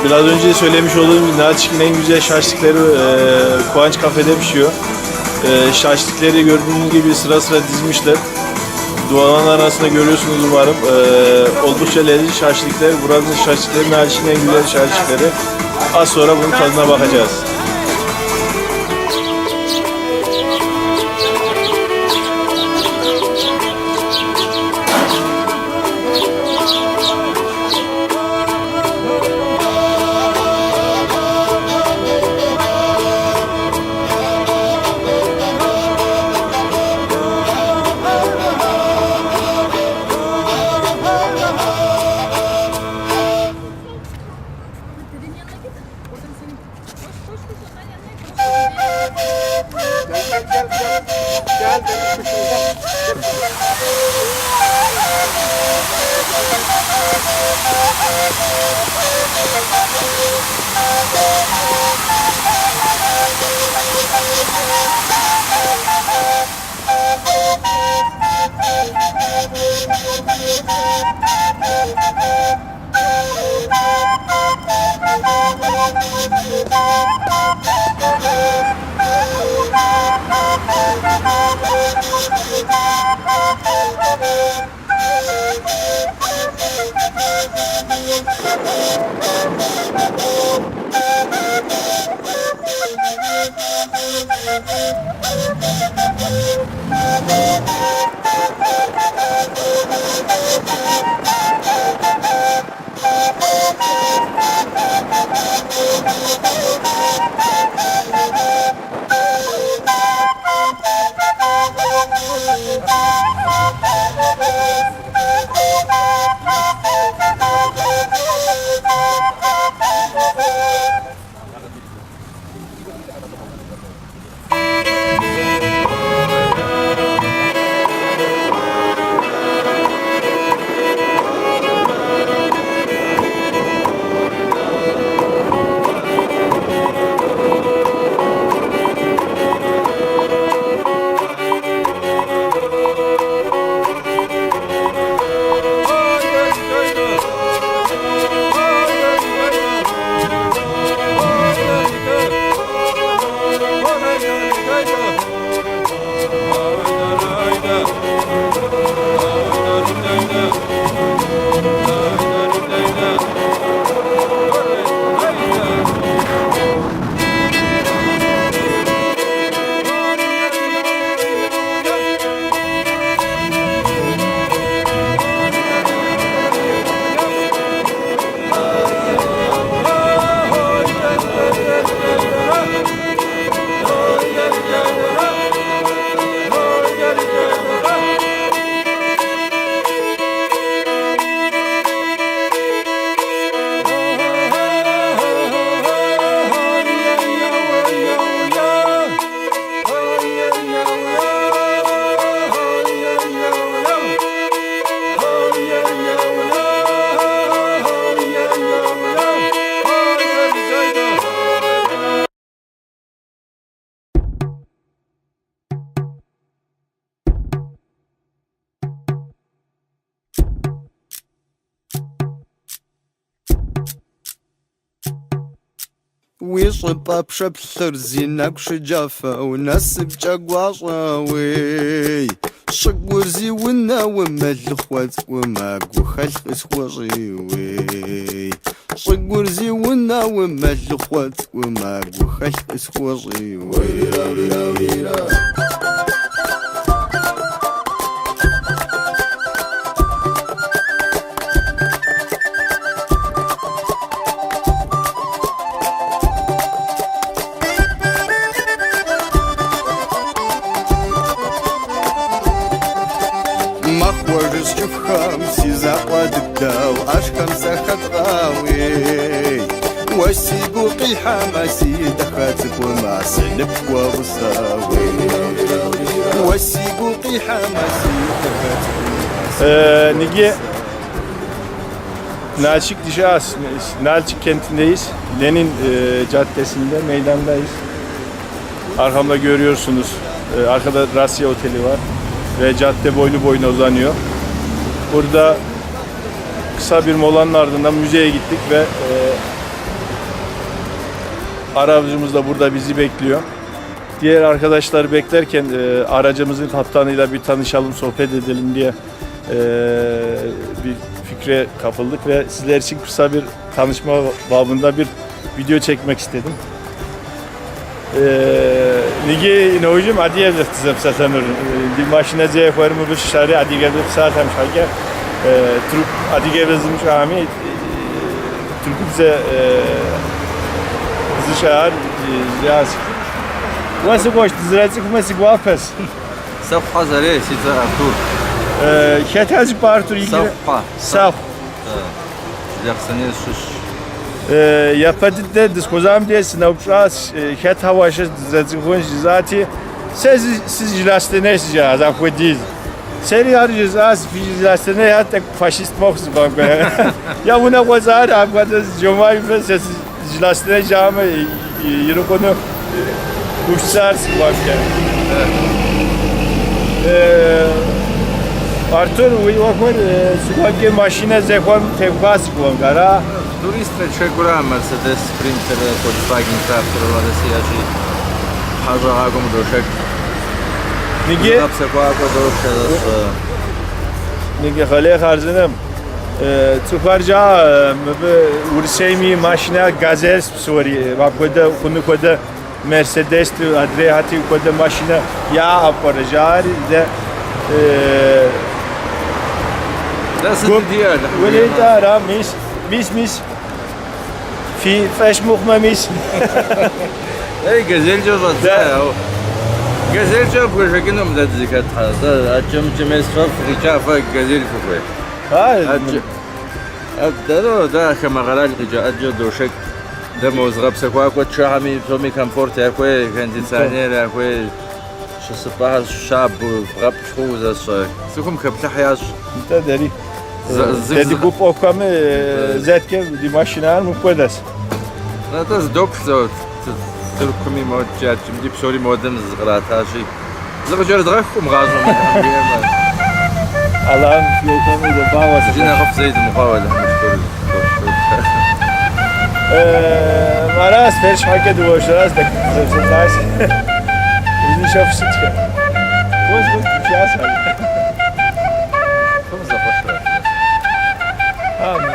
Biraz önce söylemiş olduğum gibi Nalçik'in en güzel şaşlıkları Kıvanç Kafe'de pişiyor. Şaşlıkları gördüğünüz gibi sıra sıra dizmişler. Duvarların arasında görüyorsunuz umarım. Oldukça lezzetli şaşlıklar. Buranın şaşlıkları Nalçik'in en güzel şaşlıkları. Az sonra bunun tadına bakacağız. ويصب بشبثر زينك شجافة وناس بجاقواصاوي شقور زي ونا وما الخوات وما خلق سخوصيوي شقور زي ونا وما الخوات وما خلق سخوصيوي مخورش شوف خمسي زقواد الداو عاش خمسة خطراوي وسيقوقي حماسي دخاتك وما سنب ووساوي وسيقوقي حماسي دخاتك Nige Nalçik Nalçik kentindeyiz. Lenin caddesinde meydandayız. Arkamda görüyorsunuz. Arkada Rasya Oteli var. Ve cadde boylu boyuna uzanıyor. Burada kısa bir molanın ardından müzeye gittik ve aracımız da burada bizi bekliyor. Diğer arkadaşlar beklerken aracımızın kaptanıyla bir tanışalım, sohbet edelim diye bir fikre kapıldık ve sizler için kısa bir tanışma babında bir video çekmek istedim. Nigi nojum adiye zıhtızım satanır. Di maşine zeye koyarım bu şari adiye gelip saatem şarkı. Türk adiye vezmiş ami. Türk bize zişar yaz. Nasıl koştu ziraatçı kumesi guafes. صفحة زرية سيتا أرتور Ketaz partur ilgili. صفحة Saf. جلقسنين سوش Yapadık da diskozam diye sınavçaz ket havaşı ziraatçı kumesi zati. Siz jilastene sizce azam koydiz. Seri harcız az jilastene hatta faşist moksu banka. Ya buna kozar abgada jomay ses jilastene jame yürü konu kuşsar banka. Artur uyuyor sürekli maşine zekon tevkas kuangara. туристы чекура Мерседес Спринтер Volkswagen Crafter ولا سياجي حاجة هاكم دوشك Nige نفس كواكو دوش nige khale kharzınım. Tsufarca ursemi maşina gazel sori. Bak koda Mercedes adre hati koda maşina ya aparajar de لا ست ديال وليت ara mis fi feş muhmemis. اي جزيل جو غزال جزيل جو بوشكنو مدد زكاة هذا أجم جميس فوق رجافة جزيل فوق Ha أبدأ ده كما غلال رجاء أجو دوشك ده موزغب سكواك وتشاهمي تومي كمفورت يا كوي كان تنسانير يا كوي شو صباح شاب غب شوزة سكم كبتح ياش da deri. Dedi bu okkamı zetke di maşina mı kodas. لا ده دوب زو تركمي موت جات جمدي بسوري مودن زغرات هاشي زغجر زغكم غازو Allah'ın yolunu da bağlasın. جينا غف زيد المقاولة مشكور Maras ferş hakke duvoşlar da zevzelaş. Bizim şafısı çıkar. Boz fiyas abi. كم زغفت Abi.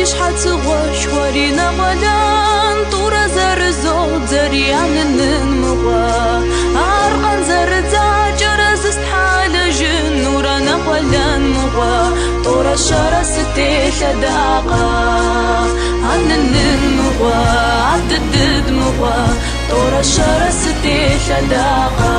يشحت وشوارينا غلان طورة زرزو زريان النمغا عرقان زرزا جرس استحال جنورانا غلان مغا طورة شارة ستيشة داقا عن النمغا عدد مغا طورة شارة ستيشة داقا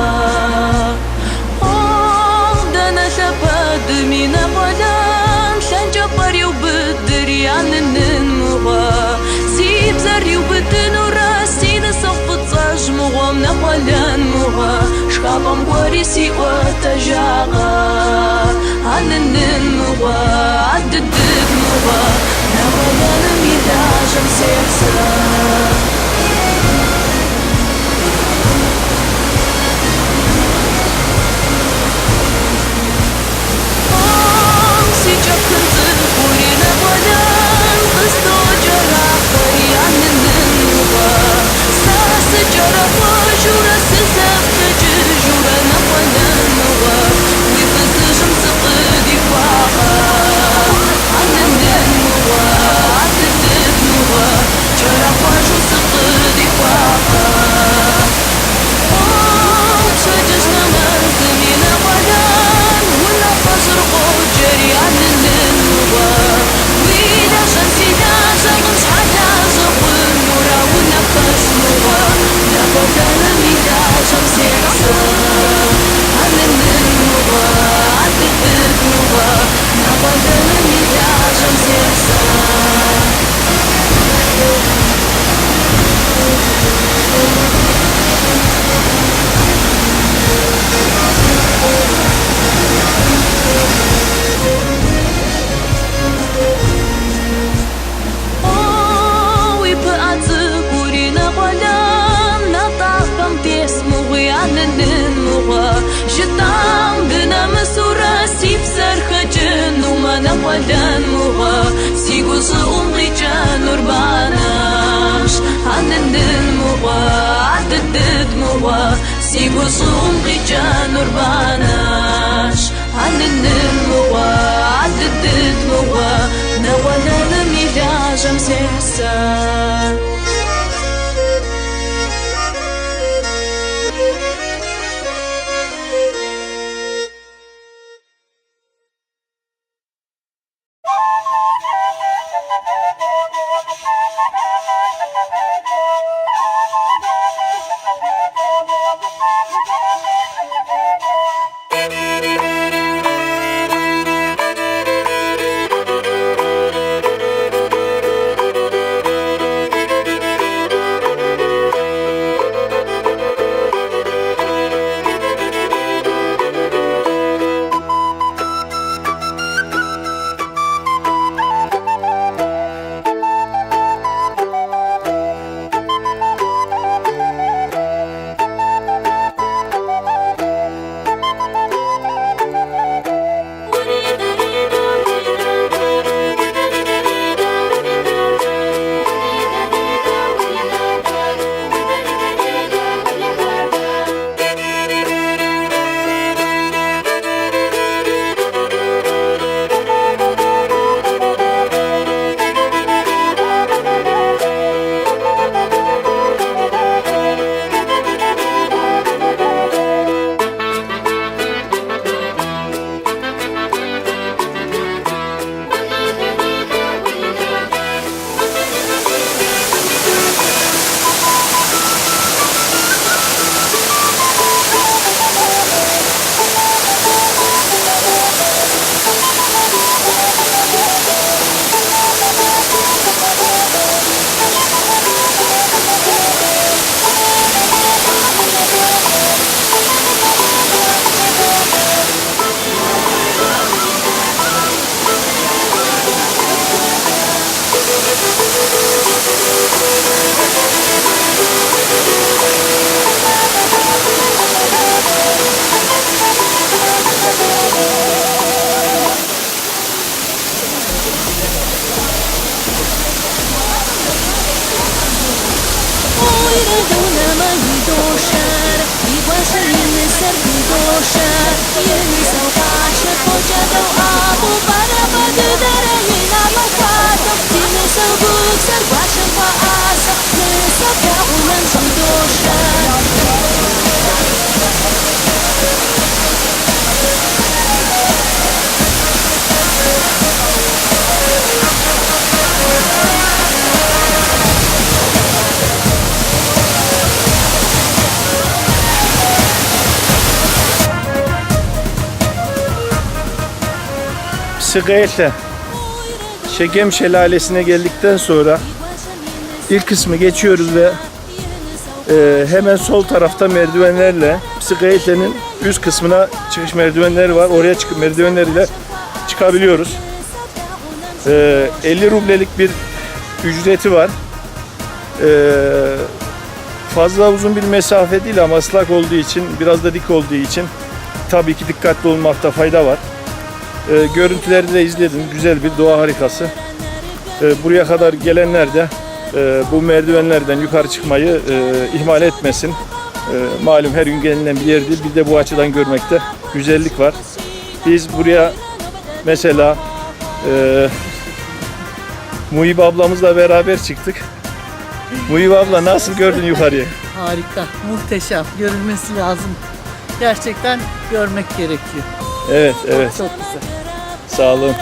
دانا شباد مينا غلان شان جبري وبدري عن النمغا سيب زري وبدن وراسي نصف تصاج مغا من غلان مغا شكابم وريسي وتجاغا عن النمغا عدد مغا نغلان ميداج مسيرسا ولان مغا سيقوز أمي جان رباناش عن النمغا عدد مغا سيقوز أمي جان رباناش عن النمغا عدد مغا نولا ميلاج مسيحسان ابو برا بدر ينا مفاتك سبوك سرباش فاسا نسبع وننزم دوشان Sıkayla Şekem Şelalesi'ne geldikten sonra ilk kısmı geçiyoruz ve hemen sol tarafta merdivenlerle Sıkayle'nin üst kısmına çıkış merdivenleri var. Oraya çıkıp merdivenleriyle çıkabiliyoruz. 50 rublelik bir ücreti var. Fazla uzun bir mesafe değil ama ıslak olduğu için, biraz da dik olduğu için tabii ki dikkatli olmakta fayda var. Görüntüleri de izledim. Güzel bir doğa harikası. Buraya kadar gelenler de bu merdivenlerden yukarı çıkmayı ihmal etmesin. Malum her gün gelinen bir yer değil. Bir de bu açıdan görmekte güzellik var. Biz buraya mesela Muhib ablamızla beraber çıktık. Muhib abla nasıl gördün yukarıyı? Harika, muhteşem. Görülmesi lazım. Gerçekten görmek gerekiyor. Evet, evet. Çok güzel. Sağ olun.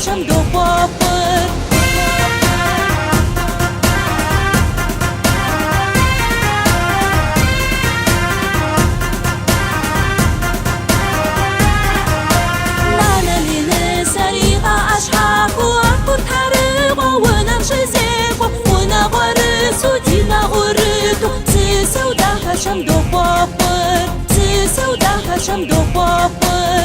شم دو بابر نانا لنا سريقة أشحاق وأكبر حريقة ونمشي زيقة ونغرس ودينا غريقة سيسا وداها شم دو بابر سيسا وداها شم دو بابر